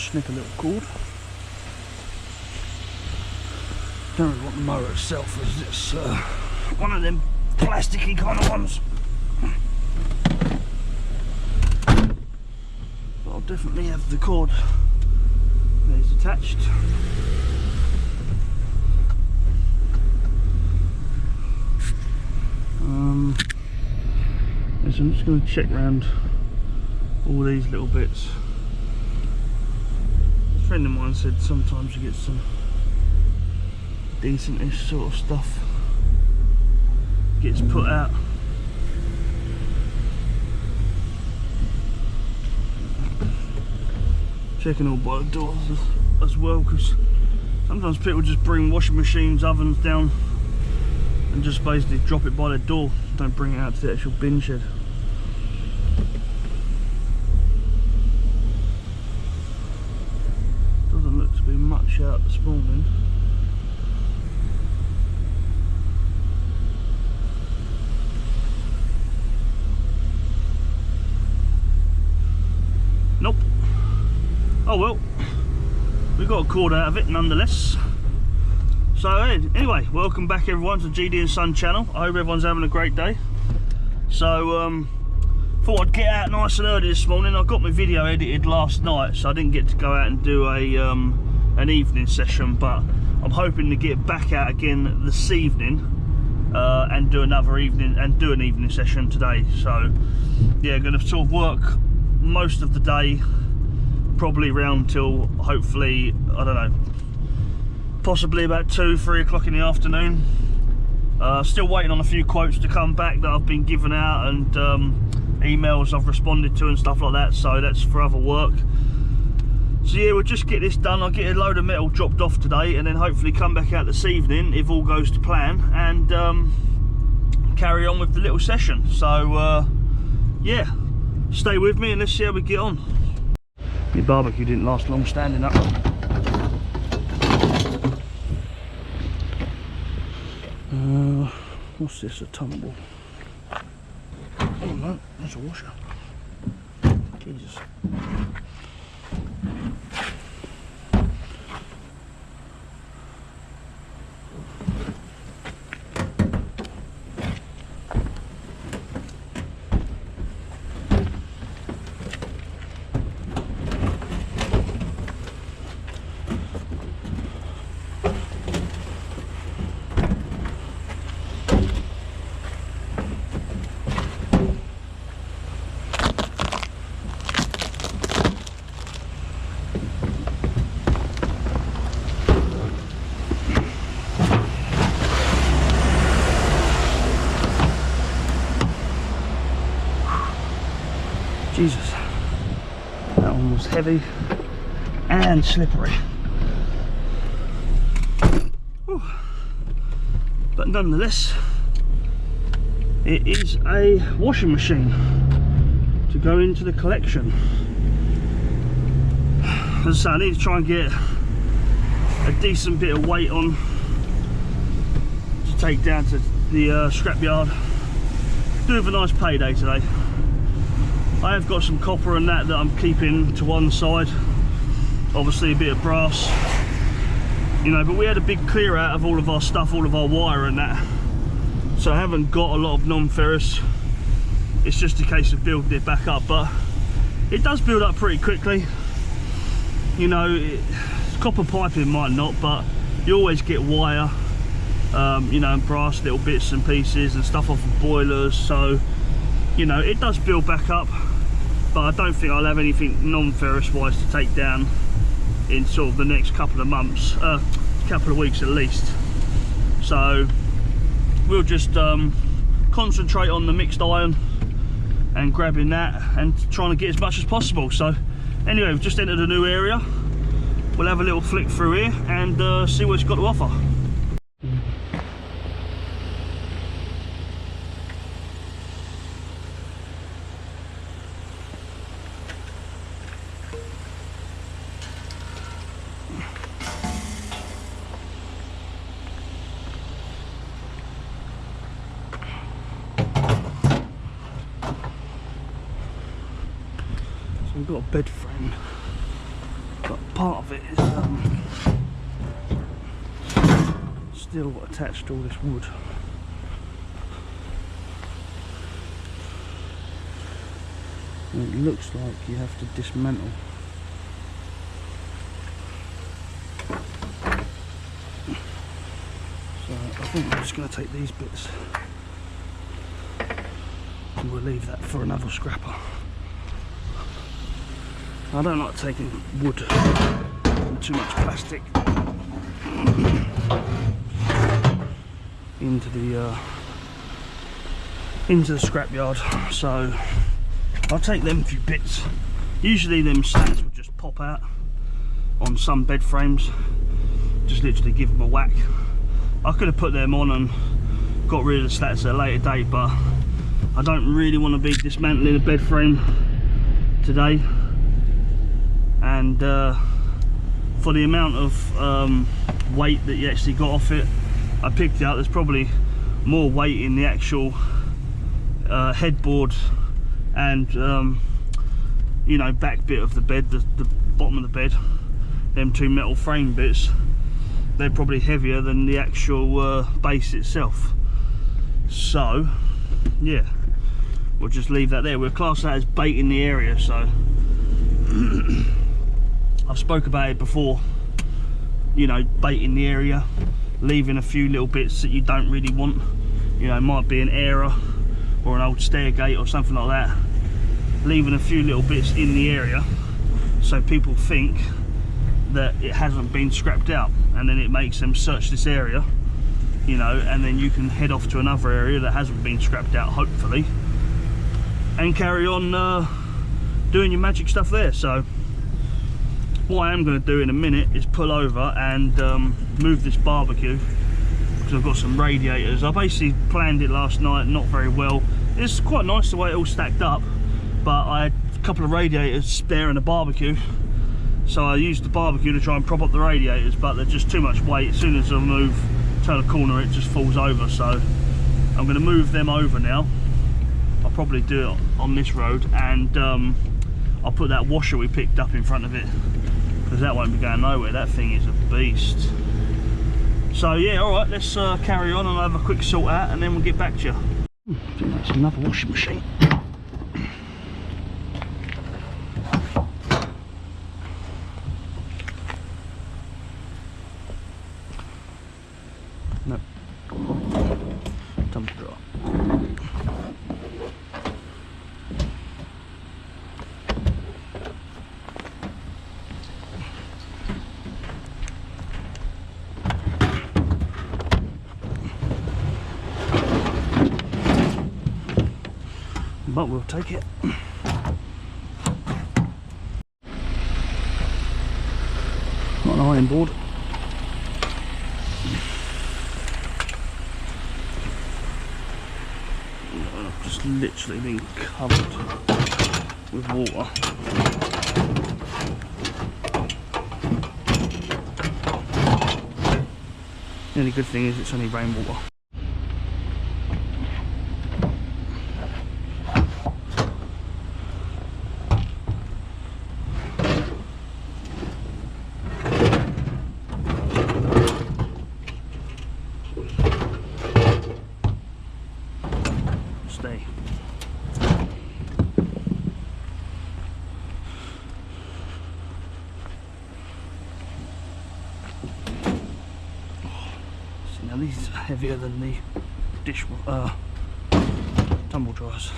snip a little cord. Don't really want the motor itself, as it's one of them plasticky kind of ones. But I'll definitely have the cord. There's attached. So I'm just going to check around all these little bits. A friend of mine said sometimes you get some decentish sort of stuff gets put out. Checking all by the doors as well, because sometimes people just bring washing machines, ovens down and just basically drop it by their door, don't bring it out to the actual bin shed. Doesn't look to be much out this morning. Nope. Oh well, we got a cord out of it nonetheless. So anyway, welcome back everyone to GD and Son channel. I hope everyone's having a great day. So thought I'd get out nice and early this morning. I got my video edited last night, so I didn't get to go out and do a an evening session, but I'm hoping to get back out again this evening and do another evening and do an evening session today. So yeah, going to sort of work most of the day, probably around till hopefully, I don't know, possibly about 2-3 o'clock in the afternoon. Still waiting on a few quotes to come back that I've been given out, and emails I've responded to and stuff like that, so that's for other work. So yeah, we'll just get this done. I'll get a load of metal dropped off today and then hopefully come back out this evening if all goes to plan, and carry on with the little session. So yeah, stay with me and let's see how we get on. My barbecue didn't last long standing up. What's this, a tumble? Oh no, there's a washer. Jesus. Jesus, that one was heavy and slippery. Whew. But nonetheless, it is a washing machine to go into the collection. As I say, I need to try and get a decent bit of weight on to take down to the scrapyard. Do have a nice payday today. I have got some copper and that I'm keeping to one side, obviously a bit of brass, you know, but we had a big clear out of all of our stuff, all of our wire and that, so I haven't got a lot of non-ferrous. It's just a case of building it back up, but it does build up pretty quickly, you know. Copper piping might not, but you always get wire, you know, and brass little bits and pieces and stuff off of boilers, so you know, it does build back up. But I don't think I'll have anything non-ferrous wise to take down in sort of the next couple of months, couple of weeks at least. So we'll just concentrate on the mixed iron and grabbing that and trying to get as much as possible. So anyway, we've just entered a new area. We'll have a little flick through here and see what it's got to offer. We've got a bed frame, but but part of it is still attached to all this wood. And it looks like you have to dismantle. So I think I'm just going to take these bits and we'll leave that for another scrapper. I don't like taking wood and too much plastic into the scrapyard, so I'll take them few bits. Usually them slats will just pop out on some bed frames, just literally give them a whack. I could have put them on and got rid of the slats at a later date, but I don't really want to be dismantling a bed frame today. And for the amount of weight that you actually got off it, I picked it up. There's probably more weight in the actual headboard and you know, back bit of the bed, the bottom of the bed. Them two metal frame bits, they're probably heavier than the actual base itself. So yeah, we'll just leave that there. We'll class that as bait in the area. So I've spoke about it before, you know, bait in the area, leaving a few little bits that you don't really want. You know, it might be an error or an old stair gate or something like that. Leaving a few little bits in the area so people think that it hasn't been scrapped out, and then it makes them search this area, you know, and then you can head off to another area that hasn't been scrapped out, hopefully, and carry on doing your magic stuff there. So what I am going to do in a minute is pull over and move this barbecue, because I've got some radiators. I basically planned it last night, not very well. It's quite nice the way it all stacked up, but I had a couple of radiators spare in the barbecue, so I used the barbecue to try and prop up the radiators, but they're just too much weight. As soon as I move, turn a corner, it just falls over. So I'm going to move them over now. I'll probably do it on this road, and I'll put that washer we picked up in front of it, because that won't be going nowhere. That thing is a beast. So yeah, all right, let's carry on and I'll have a quick sort out, and then we'll get back to you. I think that's another washing machine. Nope. Tumble dryer. But we'll take it. Got an iron board. I've just literally been covered with water. The only good thing is it's only rainwater. Stay. See, now these are heavier than the dish tumble dryers.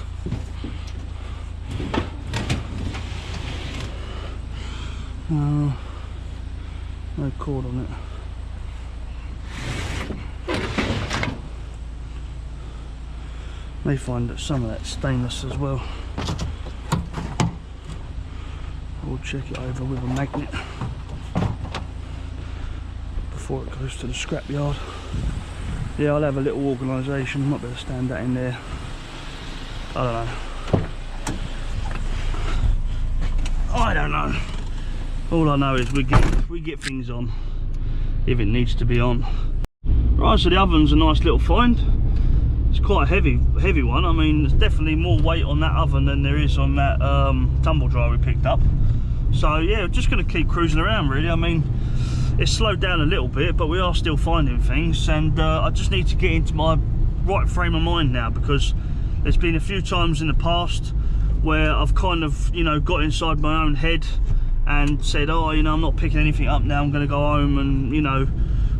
No cord on it. May find that some of that's stainless as well. We'll check it over with a magnet before it goes to the scrapyard. Yeah, I'll have a little organisation. Might better stand that in there. I don't know. All I know is we get things on if it needs to be on. Right, so the oven's a nice little find. It's quite a heavy one. I mean, there's definitely more weight on that oven than there is on that tumble dryer we picked up. So yeah, just going to keep cruising around really. I mean, it's slowed down a little bit, but we are still finding things, and I just need to get into my right frame of mind now, because there's been a few times in the past where I've kind of, you know, got inside my own head and said, oh, you know, I'm not picking anything up now, I'm going to go home and, you know,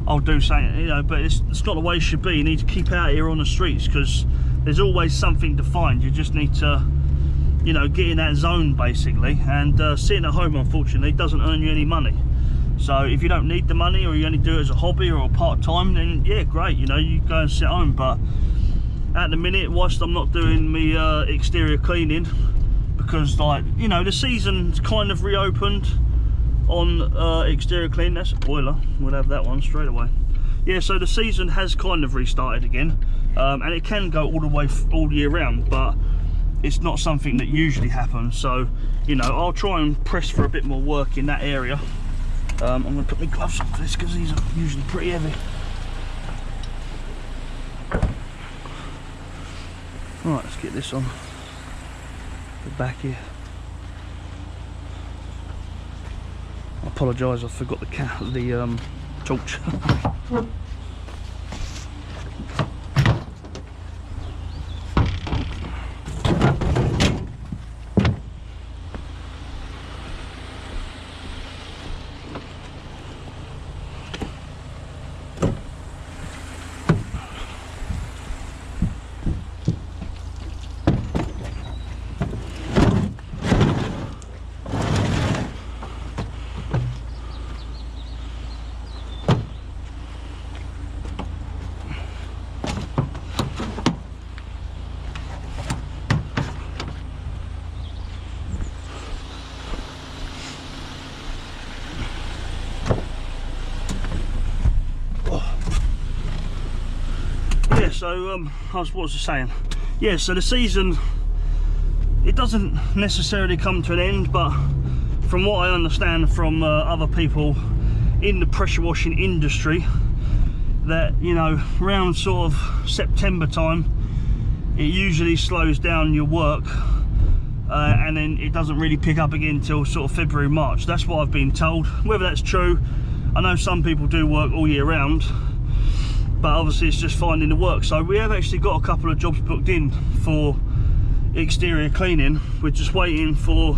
I'll do something, you know. But it's not the way it should be. You need to keep out here on the streets, because there's always something to find. You just need to, you know, get in that zone basically. And sitting at home, unfortunately, doesn't earn you any money. So if you don't need the money, or you only do it as a hobby or a part-time, then yeah, great, you know, you go and sit home. But at the minute, whilst I'm not doing me exterior cleaning, because, like, you know, the season's kind of reopened on exterior cleaning. That's a boiler, we'll have that one straight away. Yeah, so the season has kind of restarted again, and it can go all the way all year round, but it's not something that usually happens. So, you know, I'll try and press for a bit more work in that area. I'm going to put my gloves on for this, because these are usually pretty heavy. Right, let's get this on the back here. I apologise, I forgot the torch. So what was I saying? Yeah, so the season, it doesn't necessarily come to an end, but from what I understand from other people in the pressure washing industry, that, you know, around sort of September time, it usually slows down your work, and then it doesn't really pick up again until sort of February, March. That's what I've been told. Whether that's true, I know some people do work all year round, but obviously it's just finding the work. So we have actually got a couple of jobs booked in for exterior cleaning. We're just waiting for,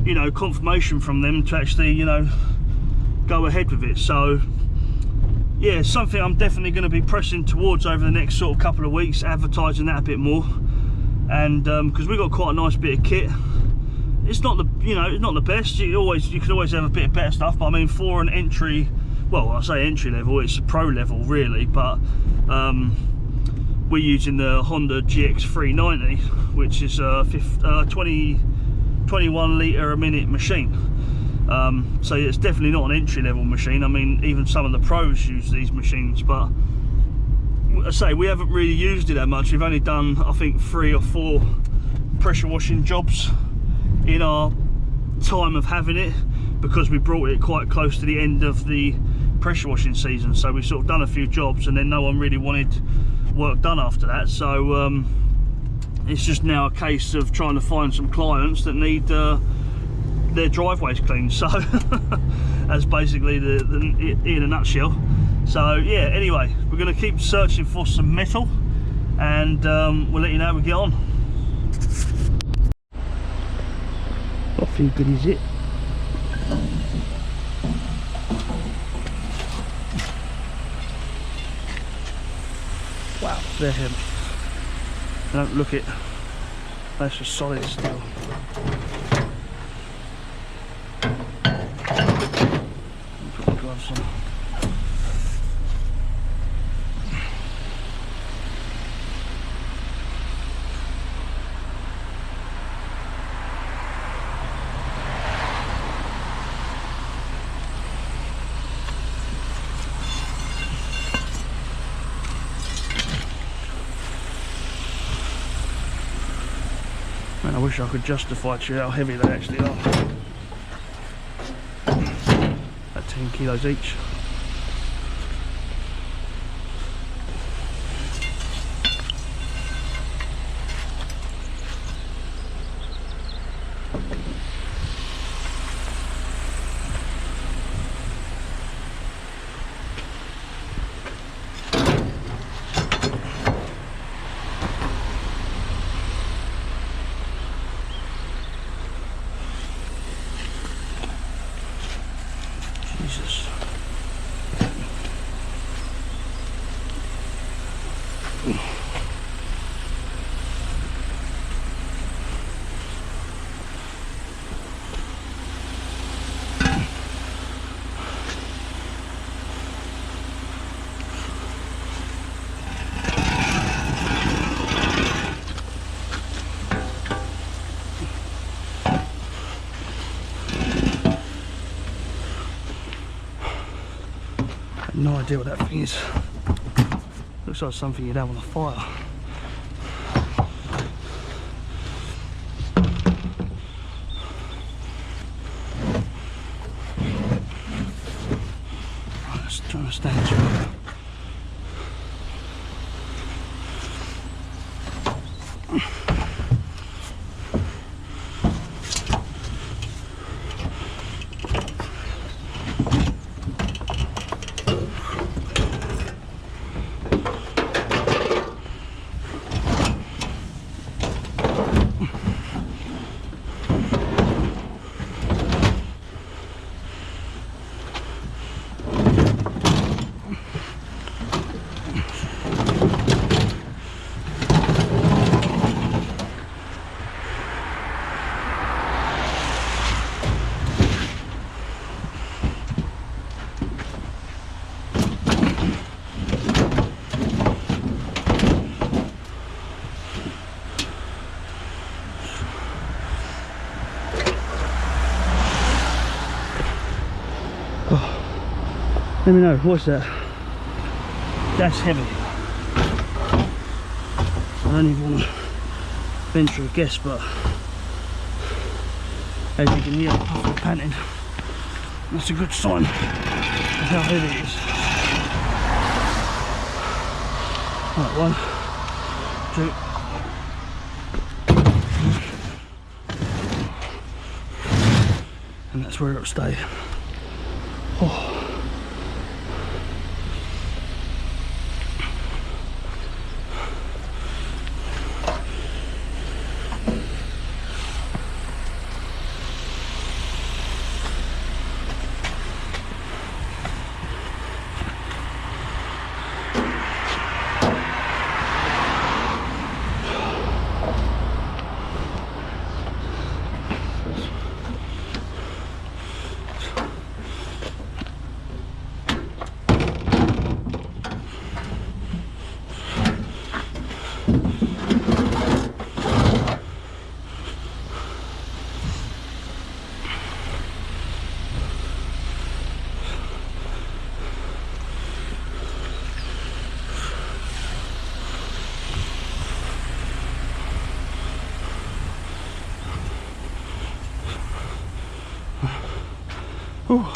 you know, confirmation from them to actually, you know, go ahead with it. So yeah, something I'm definitely going to be pressing towards over the next sort of couple of weeks, advertising that a bit more. And because we've got quite a nice bit of kit. It's not the, you know, it's not the best. You could always have a bit of better stuff, but I mean, for an entry, well, I say entry level, it's pro level really, but we're using the Honda GX390, which is a 21 litre a minute machine. So it's definitely not an entry level machine. I mean, even some of the pros use these machines, but I say we haven't really used it that much. We've only done, I think, 3 or 4 pressure washing jobs in our time of having it, because we brought it quite close to the end of the pressure washing season. So we sort of done a few jobs, and then no one really wanted work done after that. So it's just now a case of trying to find some clients that need their driveways cleaned. So that's basically the in a nutshell. So yeah, anyway, we're going to keep searching for some metal, and we'll let you know how we get on. Got a few goodies it. Wow, they're heavy. Don't look it. That's just solid steel. Put the gloves on. Man, I wish I could justify to you how heavy they actually are. About 10 kilos each. No idea what that thing is. Looks like something you'd have on a fire. Right, let's try to stand you. Let me know, what's that? That's heavy. I don't even want to venture a guess, but as you can hear, I'm puffing and panting. That's a good sign of how heavy it is. Right, 1, 2, and that's where it'll stay. Oh. Ooh.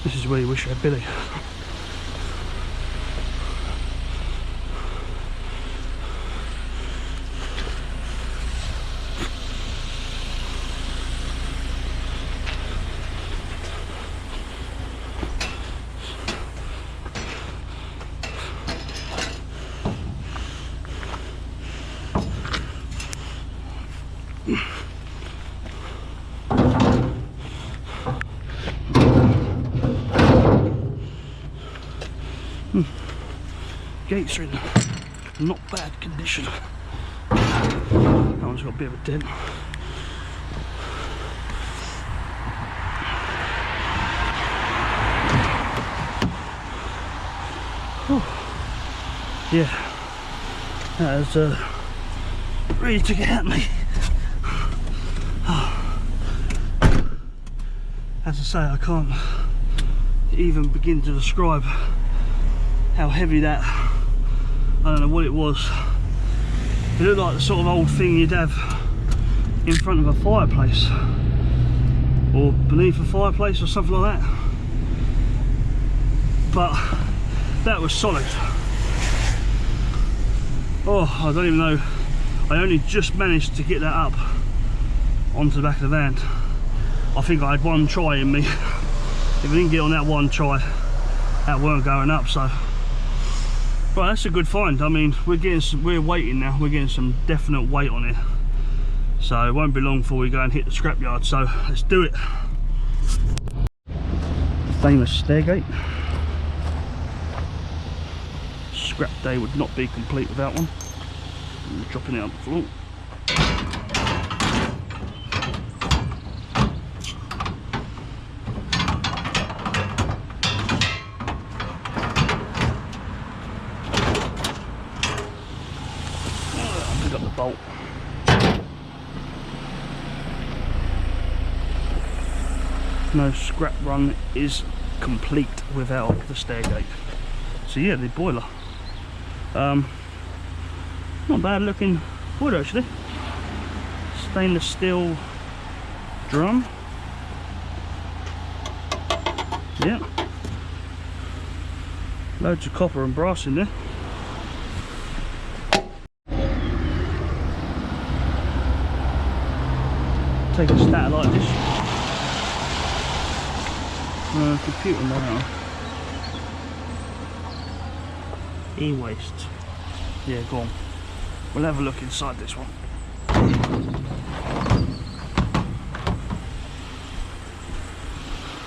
This is where you wish you had Billy. Gates are in not bad condition. That one's got a bit of a dent. Whew. Yeah, that is really took it at me. As I say, I can't even begin to describe how heavy that, I don't know what it was. It looked like the sort of old thing you'd have in front of a fireplace or beneath a fireplace or something like that. But that was solid. Oh, I don't even know. I only just managed to get that up onto the back of the van. I think I had one try in me. If I didn't get on that one try, that weren't going up. So right, that's a good find. I mean, we're waiting now. We're getting some definite weight on it, so it won't be long before we go and hit the scrapyard. So let's do it. Famous stair gate. Scrap day would not be complete without one. I'm dropping it on the floor. Pick up the bolt. no scrap run is complete without the stair gate. So yeah, the boiler, not bad looking wood actually. Stainless steel drum. Yeah, loads of copper and brass in there. Take a satellite dish. Computer now. E-waste. Yeah, go on. We'll have a look inside this one.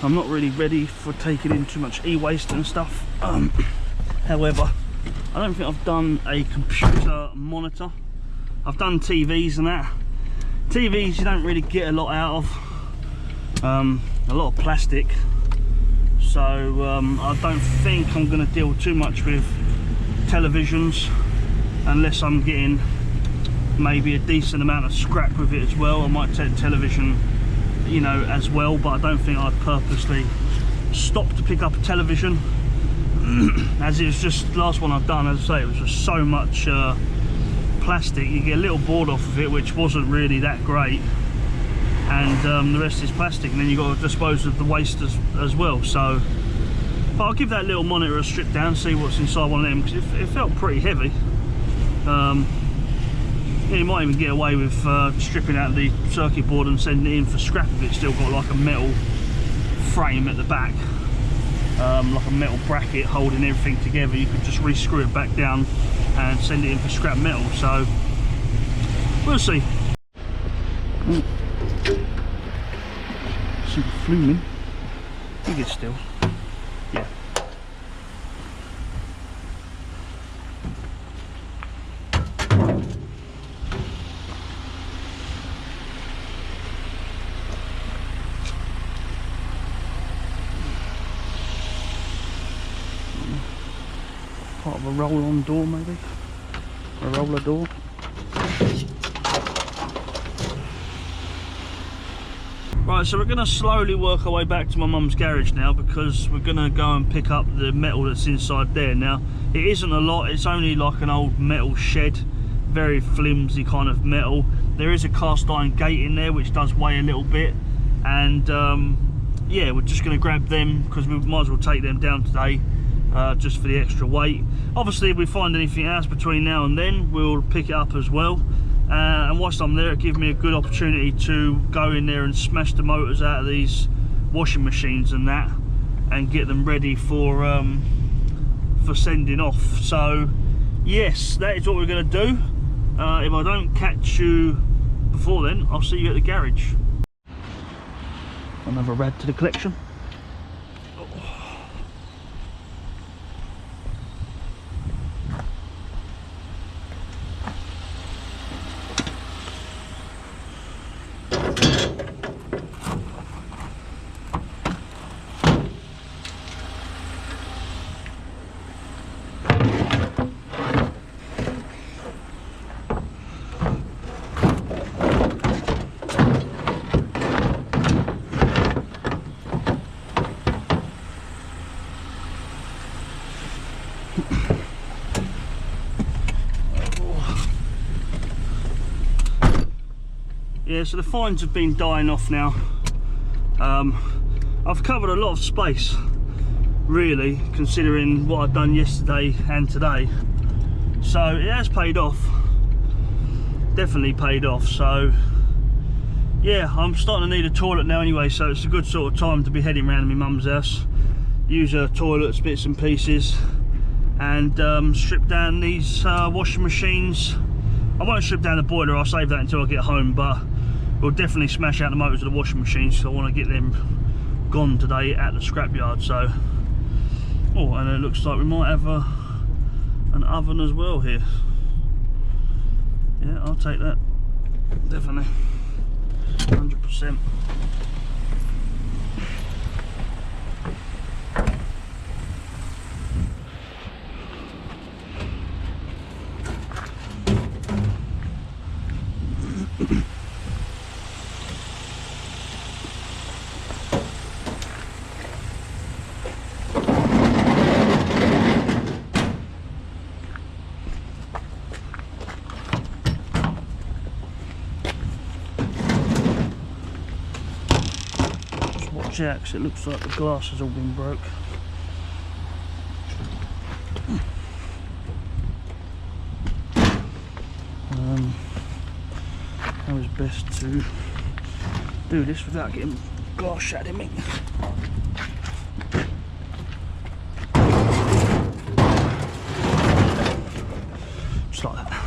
I'm not really ready for taking in too much e-waste and stuff. However, I don't think I've done a computer monitor. I've done TVs and that. TVs you don't really get a lot out of. A lot of plastic. So I don't think I'm going to deal too much with televisions unless I'm getting maybe a decent amount of scrap with it as well. I might take television, you know, as well, but I don't think I'd purposely stop to pick up a television. As it was just last one I've done, as I say, it was just so much plastic, you get a little board off of it, which wasn't really that great, and the rest is plastic, and then you've got to dispose of the waste as well. So, but I'll give that little monitor a strip down, see what's inside one of them, because it felt pretty heavy. Yeah, you might even get away with stripping out the circuit board and sending it in for scrap if it's still got like a metal frame at the back, like a metal bracket holding everything together. You could just re-screw it back down and send it in for scrap metal. So we'll see. Super fluming. You get still. Yeah. Part of a roll-on door, maybe? A roller door? Right, so we're going to slowly work our way back to my mum's garage now, because we're going to go and pick up the metal that's inside there. Now, it isn't a lot, it's only like an old metal shed, very flimsy kind of metal. There is a cast iron gate in there which does weigh a little bit, and yeah, we're just going to grab them because we might as well take them down today, just for the extra weight. Obviously, if we find anything else between now and then, we'll pick it up as well. And whilst I'm there, it gives me a good opportunity to go in there and smash the motors out of these washing machines and that, and get them ready for sending off. So yes, that is what we're going to do. If I don't catch you before then, I'll see you at the garage. Another add to the collection. Yeah, so the fines have been dying off now. I've covered a lot of space, really, considering what I've done yesterday and today. So it has paid off, definitely paid off. So yeah, I'm starting to need a toilet now anyway, so it's a good sort of time to be heading around to my mum's house, use her toilets, bits and pieces, and strip down these washing machines. I won't strip down the boiler, I'll save that until I get home, but we'll definitely smash out the motors of the washing machines, so I want to get them gone today at the scrapyard. So, oh, and it looks like we might have an oven as well here. Yeah, I'll take that, definitely, 100%. jacks. It looks like the glass has all been broke. It was best to do this without getting glass shattered in me. Just like that.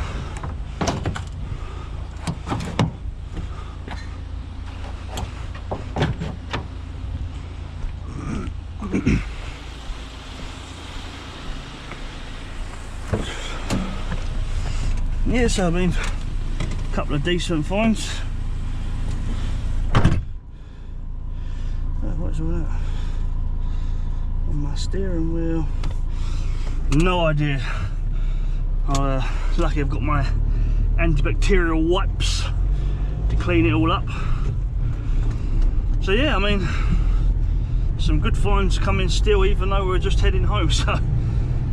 Yes, I mean, a couple of decent finds. What's all that? On my steering wheel. No idea. It's lucky I've got my antibacterial wipes to clean it all up. So yeah, I mean, some good finds coming still, even though we're just heading home. So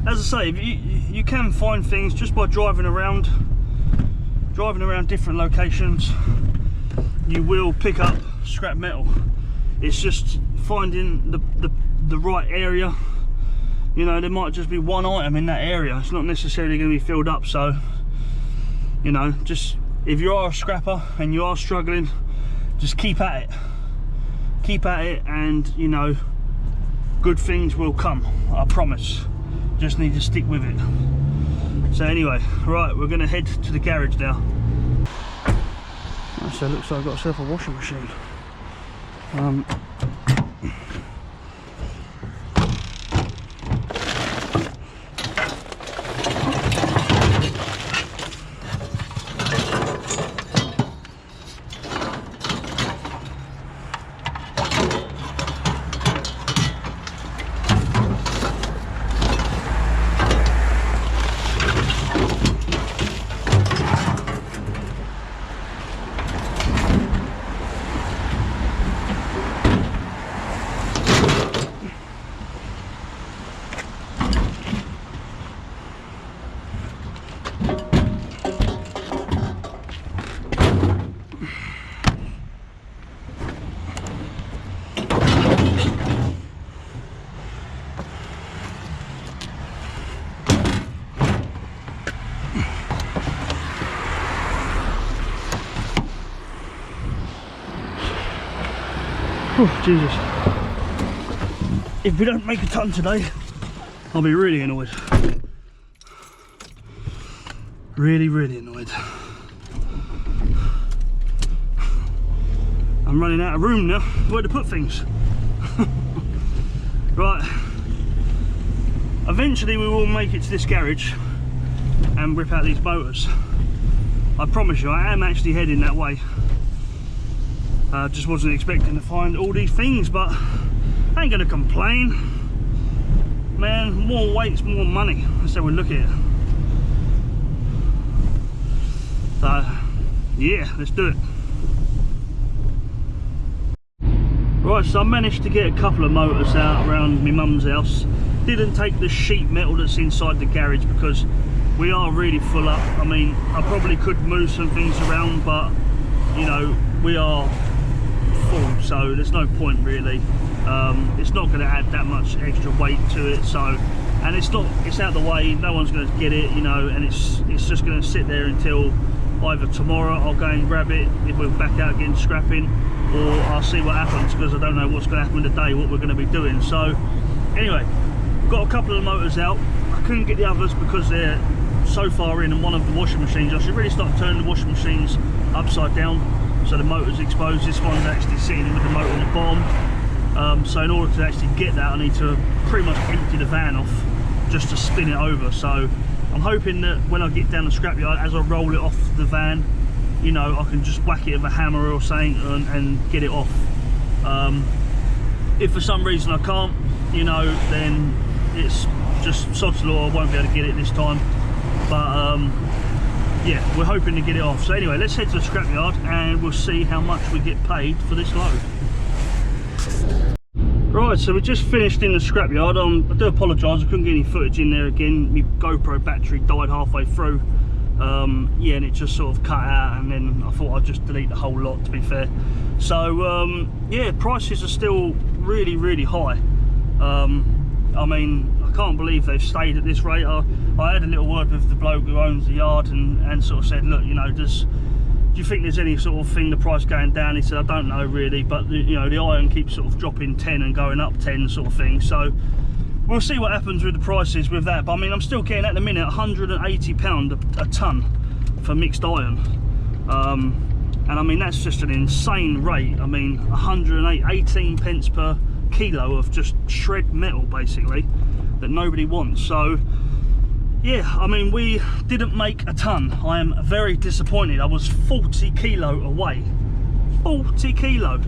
as I say, you can find things just by driving around different locations. You will pick up scrap metal. It's just finding the right area. You know, there might just be one item in that area. It's not necessarily going to be filled up. So, you know, just if you are a scrapper and you are struggling, just keep at it. Keep at it, and you know, good things will come. I promise. Just need to stick with it. So anyway, right, we're going to head to the garage now. So it looks like I've got myself a washing machine. Oh, Jesus. If we don't make a ton today, I'll be really annoyed. Really, really annoyed. I'm running out of room now where to put things. Right. Eventually we will make it to this garage and rip out these motors. I promise you, I am actually heading that way. Just wasn't expecting to find all these things, but I ain't gonna complain. Man, more weight's more money. That's how we look at it. So, yeah, let's do it. Right, so I managed to get a couple of motors out around my mum's house. Didn't take the sheet metal that's inside the garage because we are really full up. I mean, I probably could move some things around, but you know, we are full, so there's no point really. It's not going to add that much extra weight to it, so, and it's out the way, no one's going to get it, you know, and it's just going to sit there until either tomorrow I'll go and grab it if we're back out again scrapping, or I'll see what happens, because I don't know what's going to happen today, what we're going to be doing. So anyway, got a couple of the motors out. I couldn't get the others because they're so far in one of the washing machines. I should really start turning the washing machines upside down so the motor's exposed. This one's actually sitting with the motor on the bottom. So in order to actually get that, I need to pretty much empty the van off just to spin it over. So I'm hoping that when I get down the scrapyard, as I roll it off the van, you know, I can just whack it with a hammer or something and get it off. If for some reason I can't, you know, then it's just sod's law, I won't be able to get it this time. But yeah, we're hoping to get it off. So anyway, let's head to the scrapyard and we'll see how much we get paid for this load. Right, so we just finished in the scrapyard. I do apologise, I couldn't get any footage in there again. My GoPro battery died halfway through. Yeah, and it just sort of cut out, and then I thought I'd just delete the whole lot, to be fair. So yeah, prices are still really, really high. I mean, I can't believe they've stayed at this rate. I had a little word with the bloke who owns the yard, and sort of said, look, you know, do you think there's any sort of thing, the price going down? He said, I don't know really, but you know, the iron keeps sort of dropping 10 and going up 10 sort of thing. So we'll see what happens with the prices with that. But I mean, I'm still getting at the minute £180 a tonne for mixed iron. And I mean, that's just an insane rate. I mean, 18 pence per kilo of just shred metal, basically, that nobody wants. So yeah, I mean, we didn't make a ton. I am very disappointed. I was 40 kilo away. 40 kilo.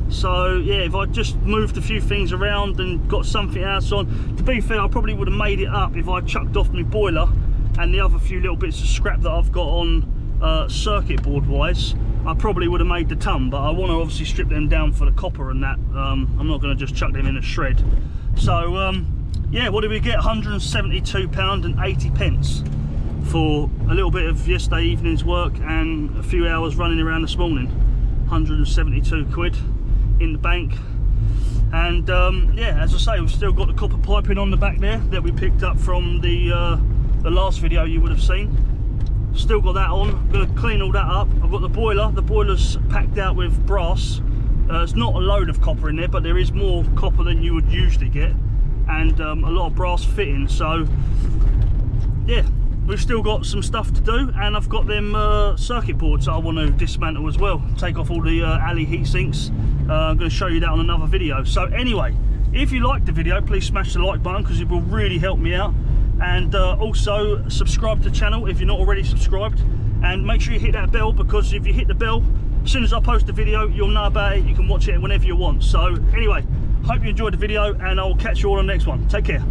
So yeah, if I just moved a few things around and got something else on, to be fair, I probably would have made it up if I chucked off my boiler and the other few little bits of scrap that I've got on circuit board wise. I probably would have made the ton, but I want to obviously strip them down for the copper and that. I'm not going to just chuck them in a shred. So yeah, what did we get? £172.80 for a little bit of yesterday evening's work and a few hours running around this morning. 172 quid in the bank. And yeah, as I say, we've still got the copper piping on the back there that we picked up from the last video you would have seen. Still got that on. I'm going to clean all that up. I've got the boiler. The boiler's packed out with brass. It's not a load of copper in there, but there is more copper than you would usually get, and a lot of brass fitting. So yeah, we've still got some stuff to do, and I've got them circuit boards that I want to dismantle as well, take off all the alley heat sinks. I'm going to show you that on another video. So anyway, if you liked the video, please smash the like button, because it will really help me out. And also subscribe to the channel if you're not already subscribed, and make sure you hit that bell, because if you hit the bell, as soon as I post a video, you'll know about it. You can watch it whenever you want. So anyway, hope you enjoyed the video, and I'll catch you all on the next one. Take care.